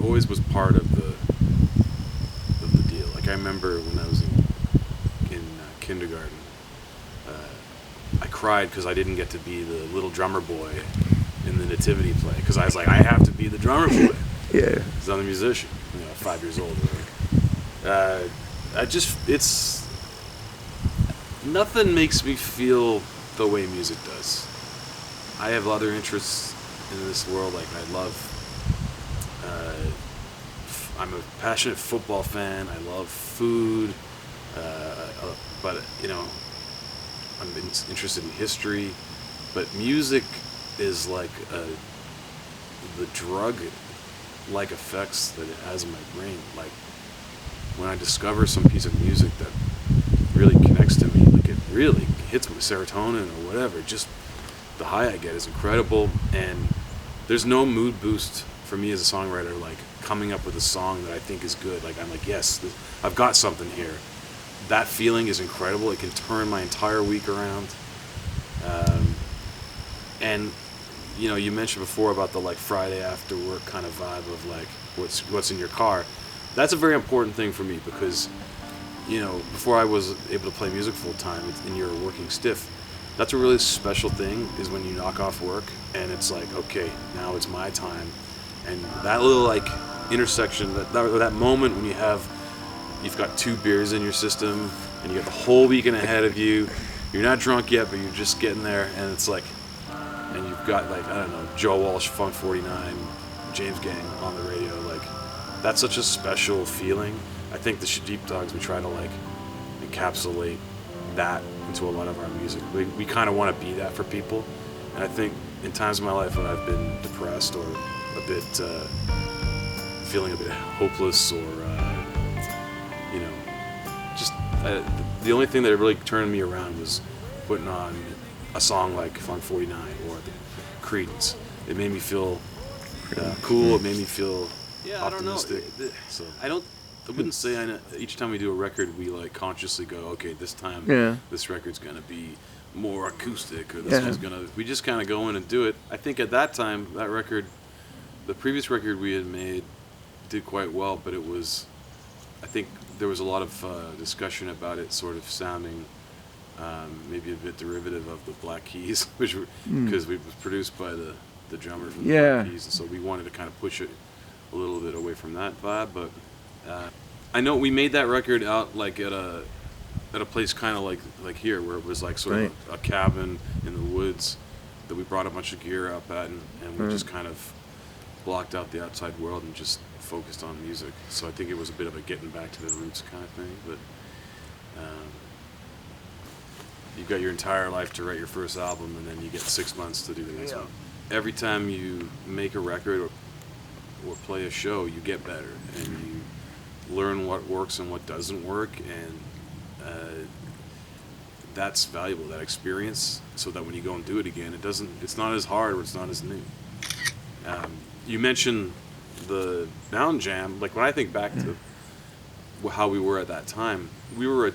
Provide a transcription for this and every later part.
always was part of the deal. Like I remember when I was in kindergarten, I cried because I didn't get to be the little drummer boy in the nativity play because I was like, I have to be the drummer boy. Yeah. Because I'm a musician, 5 years old. It's nothing makes me feel the way music does. I have other interests in this world. Like I love, I'm a passionate football fan. I love food, but I'm interested in history. But music is like the drug-like effects that it has in my brain. Like when I discover some piece of music that really connects to me, like it really hits me with serotonin or whatever, just the high I get is incredible. And there's no mood boost for me as a songwriter like coming up with a song that I think is good. Like I'm like, yes, I've got something here. That feeling is incredible. It can turn my entire week around. And you mentioned before about the like Friday after work kind of vibe of like what's in your car. That's a very important thing for me because before I was able to play music full time and you're working stiff, that's a really special thing is when you knock off work and it's like, okay, now it's my time. And that little like intersection, that moment when you've got 2 beers in your system and you got the whole weekend ahead of you, you're not drunk yet, but you're just getting there, and it's like, and you've got like, I don't know, Joe Walsh, Funk 49, James Gang on the radio, like that's such a special feeling. I think the Sheepdogs, we try to like encapsulate that into a lot of our music. We kind of want to be that for people, and I think in times of my life when I've been depressed or a bit feeling a bit hopeless or just the only thing that really turned me around was putting on a song like Funk 49 or the Creedence. It made me feel cool. It made me feel optimistic. I don't know. I wouldn't say each time we do a record we like consciously go, okay, this time this record's gonna be more acoustic or this one's gonna. We just kind of go in and do it. I think at that time that record, the previous record we had made, did quite well, but it was, I think there was a lot of discussion about it sort of sounding maybe a bit derivative of the Black Keys, which because it was produced by the drummer from the Black Keys, and so we wanted to kind of push it a little bit away from that vibe. But I know we made that record out like at a place kind of like here, where it was like sort of a cabin in the woods that we brought a bunch of gear up at, and we just kind of blocked out the outside world and just focused on music. So I think it was a bit of a getting back to the roots kind of thing. But you've got your entire life to write your first album, and then you get 6 months to do the next one. Every time you make a record or play a show, you get better, and you learn what works and what doesn't work, and that's valuable, that experience, so that when you go and do it again, it's not as hard or it's not as new. You mentioned the Mountain Jam. Like when I think back to how we were at that time, we were a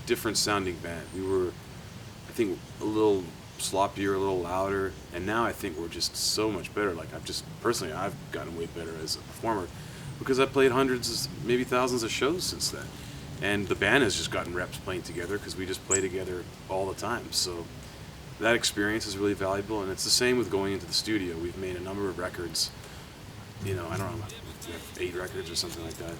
different sounding band. We were, I think, a little sloppier, a little louder, and now I think we're just so much better. Like I've gotten way better as a performer because I've played hundreds, maybe thousands of shows since then. And the band has just gotten reps playing together because we just play together all the time. So that experience is really valuable, and it's the same with going into the studio. We've made a number of records, I don't know, 8 records or something like that.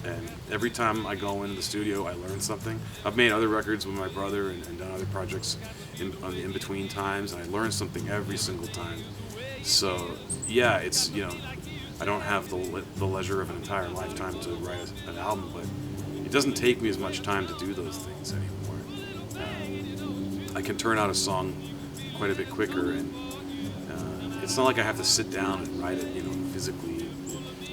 And every time I go into the studio, I learn something. I've made other records with my brother and done other projects in between times, and I learn something every single time. So yeah, it's, I don't have the leisure of an entire lifetime to write an album, but it doesn't take me as much time to do those things anymore. I can turn out a song quite a bit quicker, and it's not like I have to sit down and write it, physically.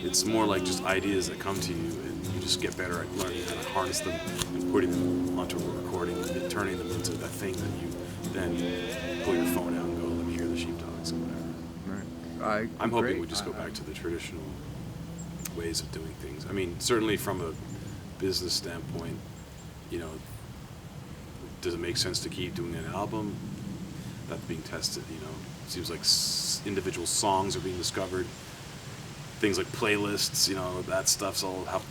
It's more like just ideas that come to you, and you just get better at learning how to harness them and putting them onto a recording and turning them into a thing that you then pull your phone out and go, let me hear the Sheepdogs or whatever. Right. I'm hoping we just go back to the traditional ways of doing things. I mean, certainly from a business standpoint, does it make sense to keep doing an album? That's being tested, It seems like individual songs are being discovered. things like playlists, that stuff's all how,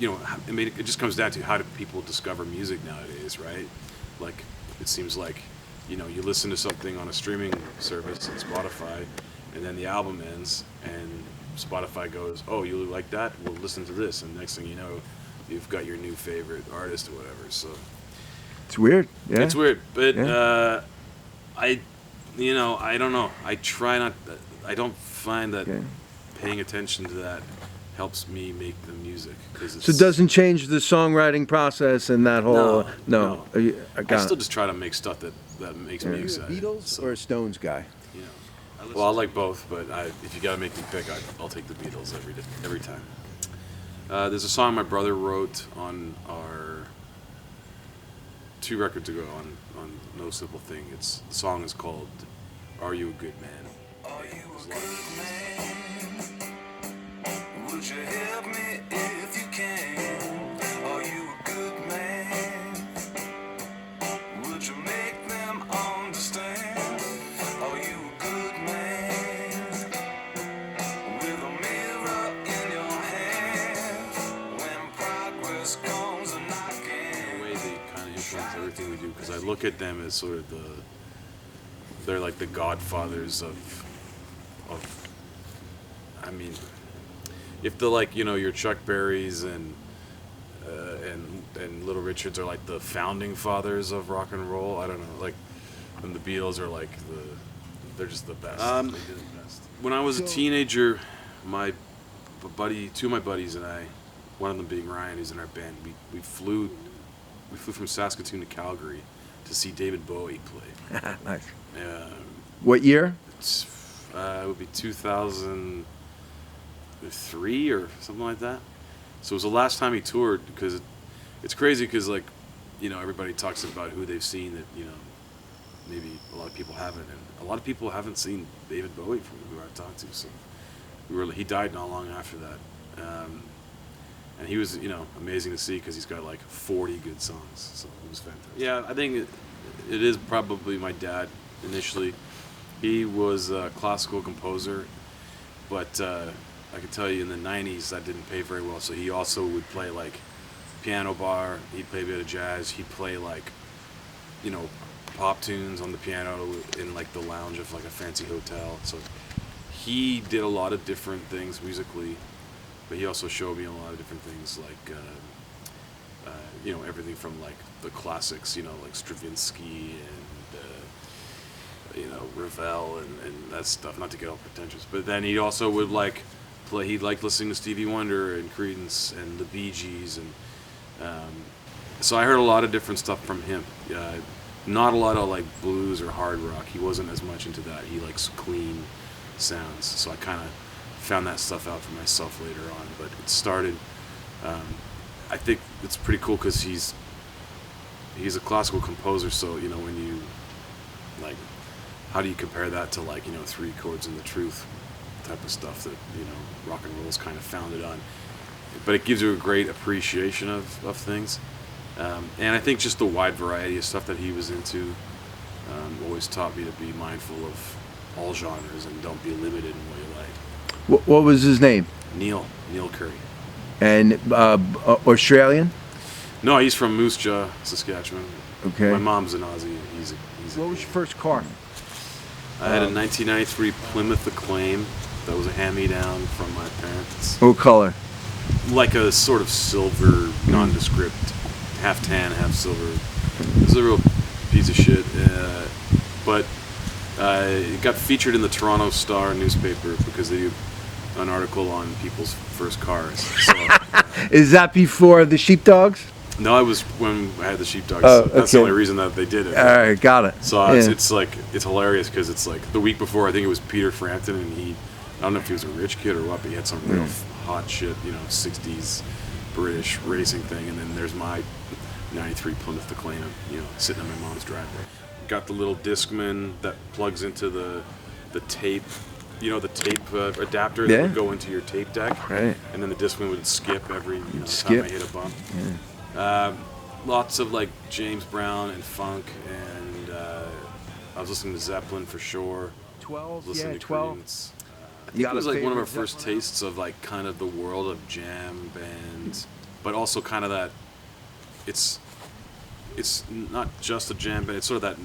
I mean, it just comes down to how do people discover music nowadays, right? Like, it seems like, you listen to something on a streaming service like Spotify, and then the album ends, and Spotify goes, oh, you like that? Well, listen to this, and next thing you know, you've got your new favorite artist or whatever. So it's weird. Yeah, it's weird, but yeah. I don't know. I don't find that paying attention to that helps me make the music, because So it doesn't change the songwriting process and that whole. No. I still just try to make stuff that makes me excited. Are you a Beatles or a Stones guy? Well, I like both, but if you gotta make me pick, I'll take the Beatles every time. There's a song my brother wrote on our 2 records ago on No Simple Thing. The song is called "Are You a Good Man?" Are you a good man? Would you help me if you can? Are you a good man? Would you make them understand? Are you a good man? With a mirror in your hand, when progress comes a knocking. The way they kind of influence everything we do, because I look at them as sort of they're like the godfathers of I mean, if your Chuck Berrys and Little Richards are like the founding fathers of rock and roll, I don't know, like, and the Beatles are like they're just the best. They did the best. When I was a teenager, two of my buddies and I, one of them being Ryan, who's in our band, we flew from Saskatoon to Calgary to see David Bowie play. Nice. What year? It would be 2003 or something like that. So it was the last time he toured, because it's crazy, because everybody talks about who they've seen that maybe a lot of people haven't, and a lot of people haven't seen David Bowie from who I've talked to. So he died not long after that, and he was amazing to see, because he's got like 40 good songs. So it was fantastic. Yeah, I think it is probably my dad initially. He was a classical composer, but I can tell you in the 90s that didn't pay very well, so he also would play like piano bar, he'd play a bit of jazz, he'd play like, pop tunes on the piano in like the lounge of like a fancy hotel. So he did a lot of different things musically, but he also showed me a lot of different things, like everything from like the classics, like Stravinsky and Ravel and that stuff, not to get all pretentious. But then he also would he liked listening to Stevie Wonder and Creedence and the Bee Gees, and so I heard a lot of different stuff from him. Not a lot of like blues or hard rock. He wasn't as much into that. He likes clean sounds. So I kind of found that stuff out for myself later on. But it started. I think it's pretty cool, because he's a classical composer. So when you like, how do you compare that to like 3 Chords and the Truth type of stuff that rock and roll is kind of founded on? But it gives you a great appreciation of things, and I think just the wide variety of stuff that he was into always taught me to be mindful of all genres and don't be limited in what you like. What was his name? Neil Currie. And Australian? No, he's from Moose Jaw, Saskatchewan. Okay. My mom's an Aussie. He's What was your first car? I had a 1993 Plymouth Acclaim that was a hand-me-down from my parents. What color? Like a sort of silver, nondescript, half tan, half silver. It was a real piece of shit. But it got featured in the Toronto Star newspaper because they do an article on people's first cars. So, Is that before the Sheepdogs? no, it was when I had the Sheepdogs. Oh, So that's the only reason that they did it. All right, got it. So it's hilarious, because it's like the week before, I think it was Peter Frampton, and I don't know if he was a rich kid or what, but he had some real hot shit, 60s British racing thing, and then there's my 93 Plymouth Acclaim, sitting in my mom's driveway. Got the little Discman that plugs into the tape, the tape adapter that would go into your tape deck, Right. and then the Discman would skip every time I hit a bump. Yeah. Lots of like James Brown and funk, and I was listening to Zeppelin for sure. 12, Listening to 12. Creedence. I think it was like one of our first tastes of like kind of the world of jam bands, but also kind of that. It's not just a jam band. It's sort of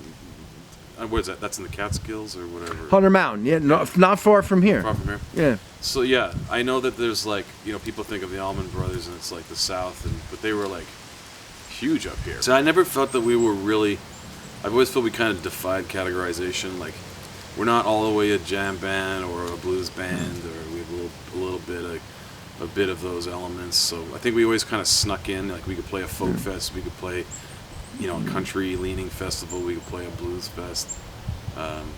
that. What is that? That's in the Catskills or whatever. Hunter Mountain, yeah, not far from here. Far from here. Yeah. So yeah, I know that there's like, you know, people think of the Allman Brothers and it's like the South, but they were like huge up here. So I never felt that we were really. I've always felt we kind of defied categorization. Like, we're not all the way a jam band or a blues band, or we have a bit of those elements. So I think we always kind of snuck in. Like, we could play a folk fest, we could play, you know, a country leaning festival, we could play a blues fest.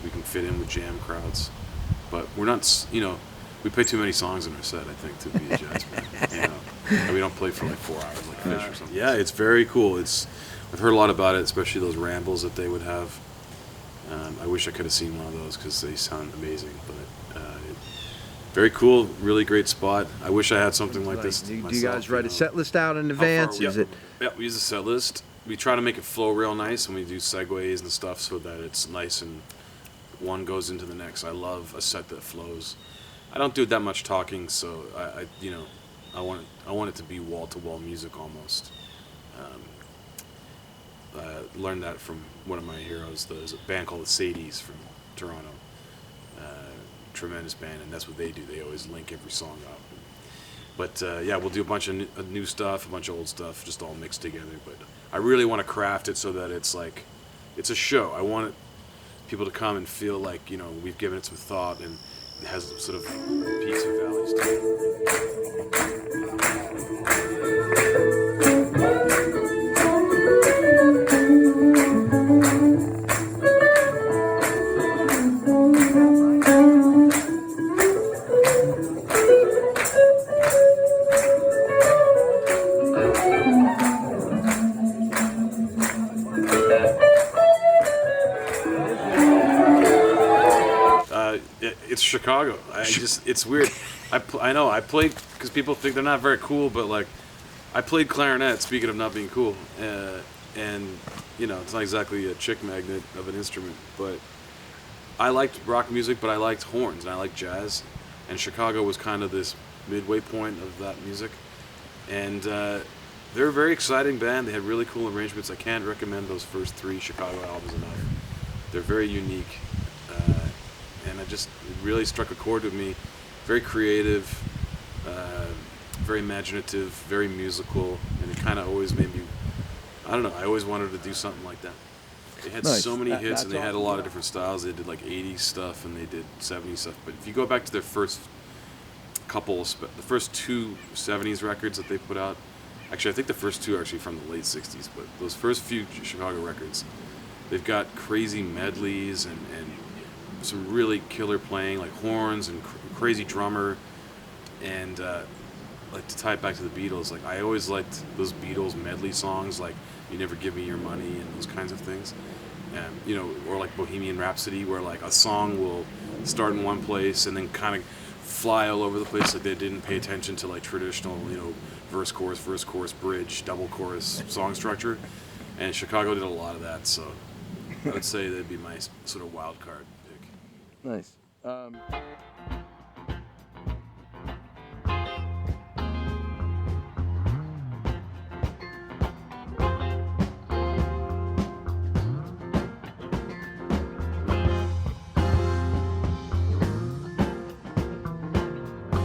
We can fit in with jam crowds, but we're not. You know, we play too many songs in our set, I think, to be a jazz band. You know, and we don't play for like 4 hours like Fish or something. Yeah, it's very cool. I've heard a lot about it, especially those rambles that they would have. I wish I could have seen one of those because they sound amazing. But very cool, really great spot. I wish I had something like this. Do you myself, guys write know. a set list out in advance? Is it? Yeah, we use a set list. We try to make it flow real nice, and we do segues and stuff so that it's nice and one goes into the next. I love a set that flows. I don't do that much talking, so I want it to be wall to wall music almost. I learned that from one of my heroes. There's a band called the Sadies from Toronto. Tremendous band, and that's what they do. They always link every song up. But yeah, we'll do a bunch of new stuff, a bunch of old stuff, just all mixed together. But I really want to craft it so that it's like, it's a show. I want people to come and feel like, you know, we've given it some thought and it has sort of peaks and valleys to it. It's Chicago. It's weird. I know. I played, because people think they're not very cool, but like, I played clarinet, speaking of not being cool, and you know, it's not exactly a chick magnet of an instrument, but I liked rock music, but I liked horns, and I liked jazz, and Chicago was kind of this midway point of that music, and they're a very exciting band. They had really cool arrangements. I can't recommend those first 3 Chicago albums enough. They're very unique. And it really struck a chord with me. Very creative, very imaginative, very musical, and it kind of always made me, I don't know, I always wanted to do something like that. They had so many hits, and they had a lot of different styles. They did like 80s stuff, and they did 70s stuff. But if you go back to their first the first 2 70s records that they put out, actually I think the first 2 are actually from the late 60s, but those first few Chicago records, they've got crazy medleys and some really killer playing, like horns and crazy drummer, and like to tie it back to the Beatles, like I always liked those Beatles medley songs, like "You Never Give Me Your Money" and those kinds of things, and you know, or like Bohemian Rhapsody, where like a song will start in one place and then kind of fly all over the place, like they didn't pay attention to like traditional, you know, verse chorus, bridge, double chorus song structure, and Chicago did a lot of that, so I would say that'd be my sort of wild card pick. Nice.